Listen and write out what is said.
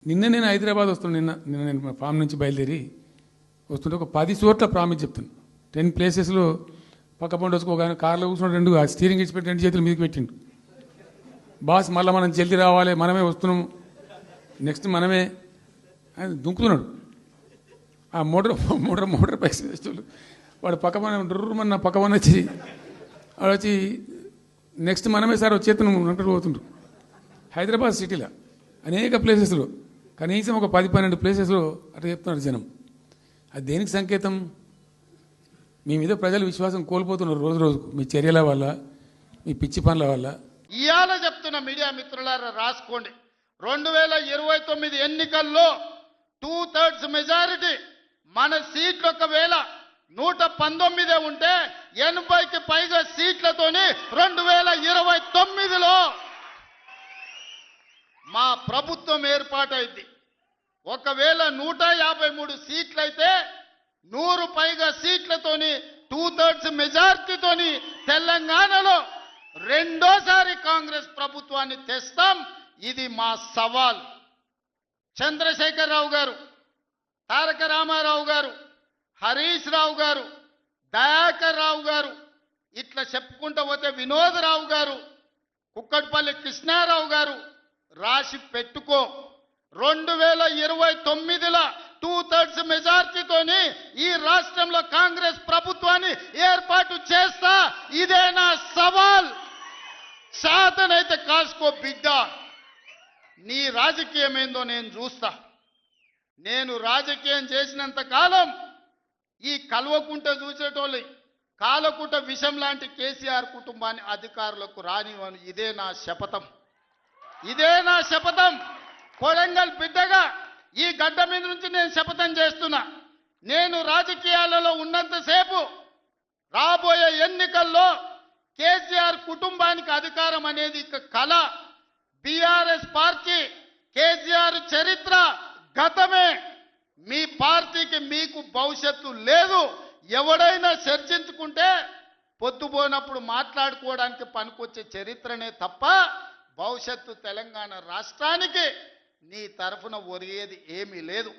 నిన్న నేను హైదరాబాద్ వస్తున్నాను. నిన్న నేను మా ఫామ్ నుంచి బయలుదేరి వస్తుంటే ఒక 10 చోట్ల ప్రామిస్ చెప్తాను. 10 ప్లేసెస్లో పక్క పండు వచ్చుకో ఒక ఆయన కార్లో కూర్చున్నాడు, ఆ స్టీరింగ్ ఇచ్చి పెట్టి 2 చేతులు మీదకి పెట్టిండు. బాస్ మళ్ళీ మనం జల్దీ రావాలి, మనమే వస్తున్నాము, నెక్స్ట్ మనమే అని దుంకుతున్నాడు. ఆ మోటార్ పైసలు వేసేవాళ్ళు వాడు పక్క మన డుర్రమన్న పక్క మన వచ్చి వాడు వచ్చి నెక్స్ట్ మనమే సార్ వచ్చేతను అంటారు పోతుండ్రు. హైదరాబాద్ సిటీలో అనేక ప్లేసెస్లో కనీసం ఒక 10-12 ప్లేసెస్లో అట్లా చెప్తున్నారు జనం. అది దేనికి సంకేతం? మీ మీద ప్రజలు విశ్వాసం కోల్పోతున్నారు రోజు రోజుకు, మీ చర్యల వల్ల, మీ పిచ్చి పనుల వల్ల. ఇవాళ చెప్తున్న మీడియా మిత్రులారా రాసుకోండి, 2029 ఎన్నికల్లో 2/3 మెజారిటీ మన సీట్లు ఒకవేళ 119 ఉంటే 80కి పైగా సీట్లతోని 2029లో మా ప్రభుత్వం ఏర్పాటైంది. ఒకవేళ 153 సీట్లయితే 100 పైగా సీట్లతోని 2/3 మెజార్టీతోని తెలంగాణలో రెండోసారి కాంగ్రెస్ ప్రభుత్వాన్ని తెస్తాం. ఇది మా సవాల్. చంద్రశేఖరరావు గారు, తారక రామారావు గారు, హరీష్ రావు గారు, దయాకర్ రావు గారు, ఇట్లా చెప్పుకుంటూ పోతే వినోదరావు గారు, కుక్కట్పల్లి కృష్ణారావు గారు, రాసి పెట్టుకో. 2029లో 2/3 మెజార్టీతోని ఈ రాష్ట్రంలో కాంగ్రెస్ ప్రభుత్వాన్ని ఏర్పాటు చేస్తా. ఇదే నా సవాల్. శాతనైతే కాసుకో బిడ్డ, నీ రాజకీయం ఏందో నేను చూస్తా. నేను రాజకీయం చేసినంత కాలం ఈ కల్వకుంట చూసేటోళ్ళు కాలకుంట విషం లాంటి కేసీఆర్ కుటుంబాన్ని అధికారులకు రానివ్వను. ఇదే నా శపథం, ఇదే నా శపథం. కొడంగల్ బిడ్డగా ఈ గడ్డ మీద నుంచి నేను శపథం చేస్తున్నా. నేను రాజకీయాలలో ఉన్నంతసేపు రాబోయే ఎన్నికల్లో కేసీఆర్ కుటుంబానికి అధికారం అనేది ఇక కళ. బీఆర్ఎస్ పార్టీ కేసీఆర్ చరిత్ర గతమే. మీ పార్టీకి మీకు భవిష్యత్తు లేదు. ఎవడైనా చర్చించుకుంటే పొద్దుపోనప్పుడు మాట్లాడుకోవడానికి పనికొచ్చే చరిత్రనే తప్ప భవిష్యత్తు తెలంగాణ రాష్ట్రానికి నీ తరఫున ఒరిగేది ఏమీ లేదు.